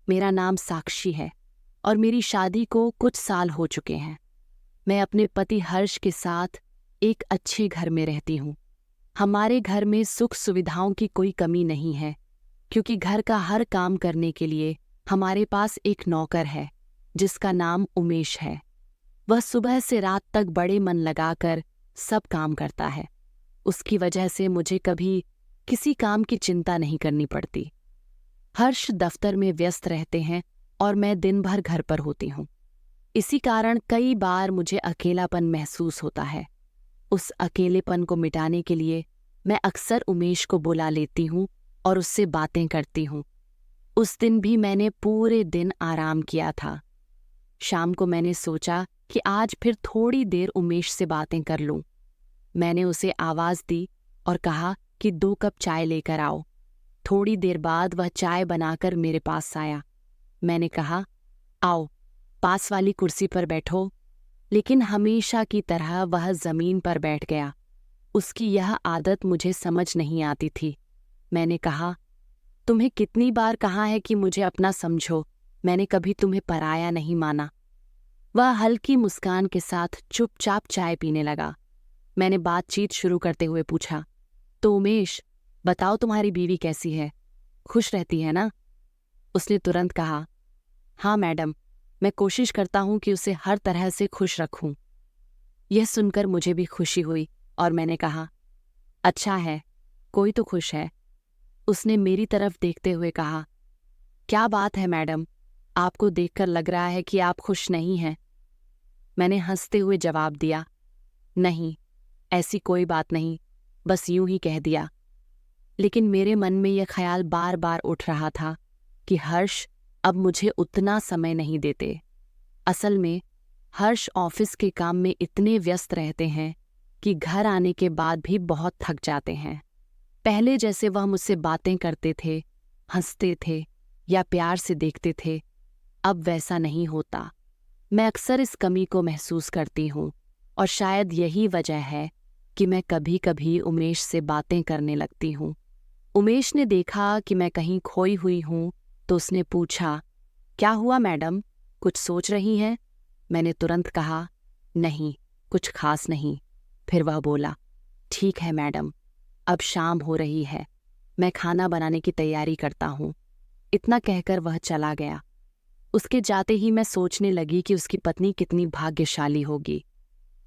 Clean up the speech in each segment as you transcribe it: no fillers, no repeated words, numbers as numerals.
मेरा नाम साक्षी है और मेरी शादी को कुछ साल हो चुके हैं। मैं अपने पति हर्ष के साथ एक अच्छे घर में रहती हूँ। हमारे घर में सुख सुविधाओं की कोई कमी नहीं है, क्योंकि घर का हर काम करने के लिए हमारे पास एक नौकर है जिसका नाम उमेश है। वह सुबह से रात तक बड़े मन लगाकर सब काम करता है। उसकी वजह से मुझे कभी किसी काम की चिंता नहीं करनी पड़ती। हर्ष दफ्तर में व्यस्त रहते हैं और मैं दिन भर घर पर होती हूँ। इसी कारण कई बार मुझे अकेलापन महसूस होता है। उस अकेलेपन को मिटाने के लिए मैं अक्सर उमेश को बुला लेती हूँ और उससे बातें करती हूँ। उस दिन भी मैंने पूरे दिन आराम किया था। शाम को मैंने सोचा कि आज फिर थोड़ी देर उमेश से बातें कर लूं। मैंने उसे आवाज़ दी और कहा कि 2 कप चाय लेकर आओ। थोड़ी देर बाद वह चाय बनाकर मेरे पास आया। मैंने कहा, आओ, पास वाली कुर्सी पर बैठो। लेकिन हमेशा की तरह वह ज़मीन पर बैठ गया। उसकी यह आदत मुझे समझ नहीं आती थी। मैंने कहा, तुम्हें कितनी बार कहा है कि मुझे अपना समझो, मैंने कभी तुम्हें पराया नहीं माना। वह हल्की मुस्कान के साथ चुपचाप चाय पीने लगा। मैंने बातचीत शुरू करते हुए पूछा, तो उमेश, बताओ तुम्हारी बीवी कैसी है? खुश रहती है ना? उसने तुरंत कहा, हाँ मैडम, मैं कोशिश करता हूँ कि उसे हर तरह से खुश रखूं। यह सुनकर मुझे भी खुशी हुई और मैंने कहा, अच्छा है, कोई तो खुश है। उसने मेरी तरफ देखते हुए कहा, क्या बात है मैडम, आपको देखकर लग रहा है कि आप खुश नहीं हैं। मैंने हंसते हुए जवाब दिया, नहीं, ऐसी कोई बात नहीं, बस यूं ही कह दिया। लेकिन मेरे मन में यह ख्याल बार बार उठ रहा था कि हर्ष अब मुझे उतना समय नहीं देते। असल में हर्ष ऑफिस के काम में इतने व्यस्त रहते हैं कि घर आने के बाद भी बहुत थक जाते हैं। पहले जैसे वह मुझसे बातें करते थे, हंसते थे या प्यार से देखते थे, अब वैसा नहीं होता। मैं अक्सर इस कमी को महसूस करती हूँ और शायद यही वजह है कि मैं कभी कभी उमेश से बातें करने लगती हूँ। उमेश ने देखा कि मैं कहीं खोई हुई हूँ तो उसने पूछा, क्या हुआ मैडम, कुछ सोच रही हैं? मैंने तुरंत कहा, नहीं, कुछ खास नहीं। फिर वह बोला, ठीक है मैडम, अब शाम हो रही है, मैं खाना बनाने की तैयारी करता हूँ। इतना कहकर वह चला गया। उसके जाते ही मैं सोचने लगी कि उसकी पत्नी कितनी भाग्यशाली होगी।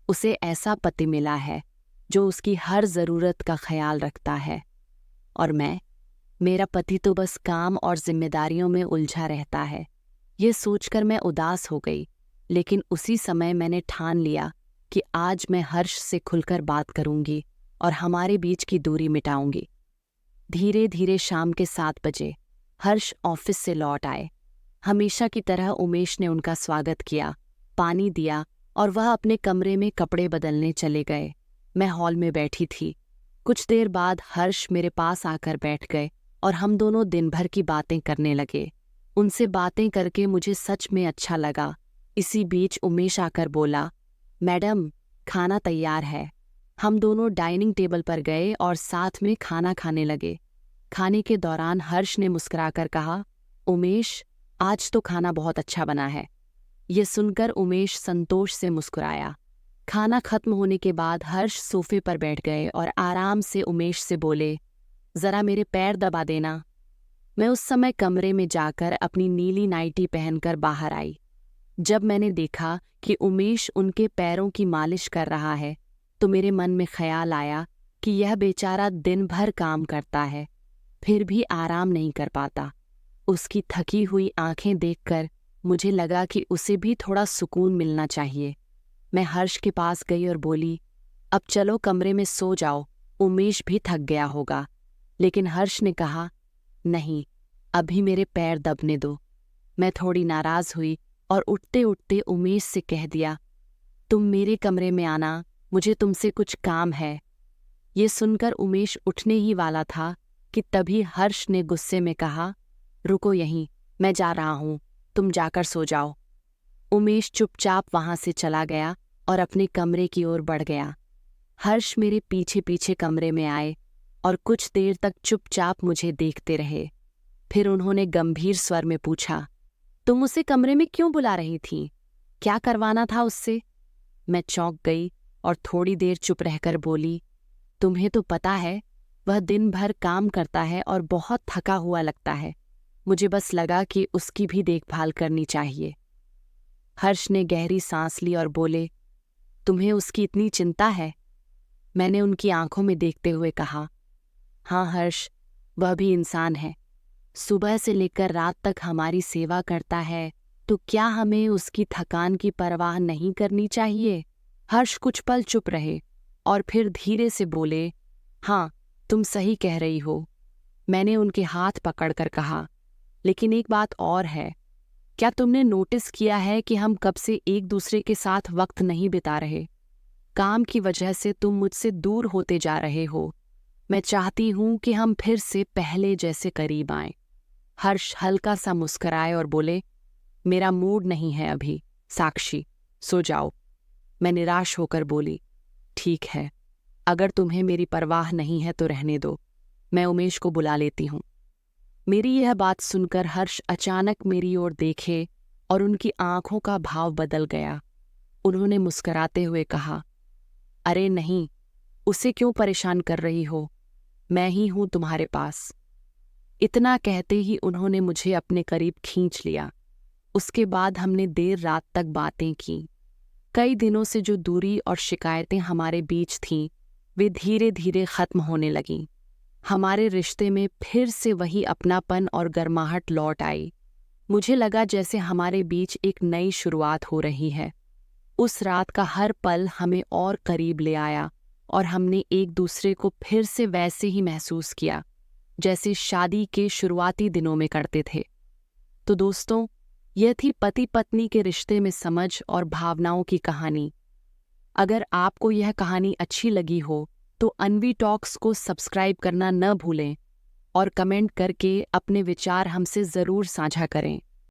उसे ऐसा पति मिला है जो उसकी हर ज़रूरत का ख्याल रखता है। और मेरा पति तो बस काम और जिम्मेदारियों में उलझा रहता है। ये सोचकर मैं उदास हो गई, लेकिन उसी समय मैंने ठान लिया कि आज मैं हर्ष से खुलकर बात करूंगी और हमारे बीच की दूरी मिटाऊंगी। धीरे धीरे शाम के 7 बजे हर्ष ऑफिस से लौट आए। हमेशा की तरह उमेश ने उनका स्वागत किया, पानी दिया और वह अपने कमरे में कपड़े बदलने चले गए। मैं हॉल में बैठी थी। कुछ देर बाद हर्ष मेरे पास आकर बैठ गए और हम दोनों दिन भर की बातें करने लगे। उनसे बातें करके मुझे सच में अच्छा लगा। इसी बीच उमेश आकर बोला, मैडम, खाना तैयार है। हम दोनों डाइनिंग टेबल पर गए और साथ में खाना खाने लगे। खाने के दौरान हर्ष ने मुस्कुराकर कहा, उमेश, आज तो खाना बहुत अच्छा बना है। ये सुनकर उमेश संतोष से मुस्कुराया। खाना खत्म होने के बाद हर्ष सोफे पर बैठ गए और आराम से उमेश से बोले, जरा मेरे पैर दबा देना। मैं उस समय कमरे में जाकर अपनी नीली नाइटी पहनकर बाहर आई। जब मैंने देखा कि उमेश उनके पैरों की मालिश कर रहा है तो मेरे मन में ख्याल आया कि यह बेचारा दिन भर काम करता है, फिर भी आराम नहीं कर पाता। उसकी थकी हुई आंखें देखकर मुझे लगा कि उसे भी थोड़ा सुकून मिलना चाहिए। मैं हर्ष के पास गई और बोली, अब चलो कमरे में सो जाओ, उमेश भी थक गया होगा। लेकिन हर्ष ने कहा, नहीं, अभी मेरे पैर दबने दो। मैं थोड़ी नाराज हुई और उठते उठते उमेश से कह दिया, तुम मेरे कमरे में आना, मुझे तुमसे कुछ काम है। ये सुनकर उमेश उठने ही वाला था कि तभी हर्ष ने गुस्से में कहा, रुको यहीं, मैं जा रहा हूँ, तुम जाकर सो जाओ। उमेश चुपचाप वहां से चला गया और अपने कमरे की ओर बढ़ गया। हर्ष मेरे पीछे पीछे कमरे में आए और कुछ देर तक चुपचाप मुझे देखते रहे। फिर उन्होंने गंभीर स्वर में पूछा, तुम उसे कमरे में क्यों बुला रही थी? क्या करवाना था उससे? मैं चौंक गई और थोड़ी देर चुप रहकर बोली, तुम्हें तो पता है वह दिन भर काम करता है और बहुत थका हुआ लगता है। मुझे बस लगा कि उसकी भी देखभाल करनी चाहिए। हर्ष ने गहरी सांस ली और बोले, तुम्हें उसकी इतनी चिंता है? मैंने उनकी आंखों में देखते हुए कहा, हाँ हर्ष, वह भी इंसान है। सुबह से लेकर रात तक हमारी सेवा करता है, तो क्या हमें उसकी थकान की परवाह नहीं करनी चाहिए? हर्ष कुछ पल चुप रहे और फिर धीरे से बोले, हाँ, तुम सही कह रही हो। मैंने उनके हाथ पकड़कर कहा, लेकिन एक बात और है, क्या तुमने नोटिस किया है कि हम कब से एक दूसरे के साथ वक्त नहीं बिता रहे? काम की वजह से तुम मुझसे दूर होते जा रहे हो। मैं चाहती हूं कि हम फिर से पहले जैसे करीब आएं। हर्ष हल्का सा मुस्कुराए और बोले, मेरा मूड नहीं है अभी, साक्षी, सो जाओ। मैं निराश होकर बोली, ठीक है, अगर तुम्हें मेरी परवाह नहीं है तो रहने दो, मैं उमेश को बुला लेती हूँ। मेरी यह बात सुनकर हर्ष अचानक मेरी ओर देखे और उनकी आंखों का भाव बदल गया। उन्होंने मुस्कुराते हुए कहा, अरे नहीं, उसे क्यों परेशान कर रही हो? मैं ही हूं तुम्हारे पास। इतना कहते ही उन्होंने मुझे अपने करीब खींच लिया। उसके बाद हमने देर रात तक बातें की। कई दिनों से जो दूरी और शिकायतें हमारे बीच थीं, वे धीरे धीरे खत्म होने लगीं। हमारे रिश्ते में फिर से वही अपनापन और गर्माहट लौट आई। मुझे लगा जैसे हमारे बीच एक नई शुरुआत हो रही है। उस रात का हर पल हमें और करीब ले आया और हमने एक दूसरे को फिर से वैसे ही महसूस किया जैसे शादी के शुरुआती दिनों में करते थे। तो दोस्तों, यह थी पति पत्नी के रिश्ते में समझ और भावनाओं की कहानी। अगर आपको यह कहानी अच्छी लगी हो तो अनवी टॉक्स को सब्सक्राइब करना न भूलें और कमेंट करके अपने विचार हमसे ज़रूर साझा करें।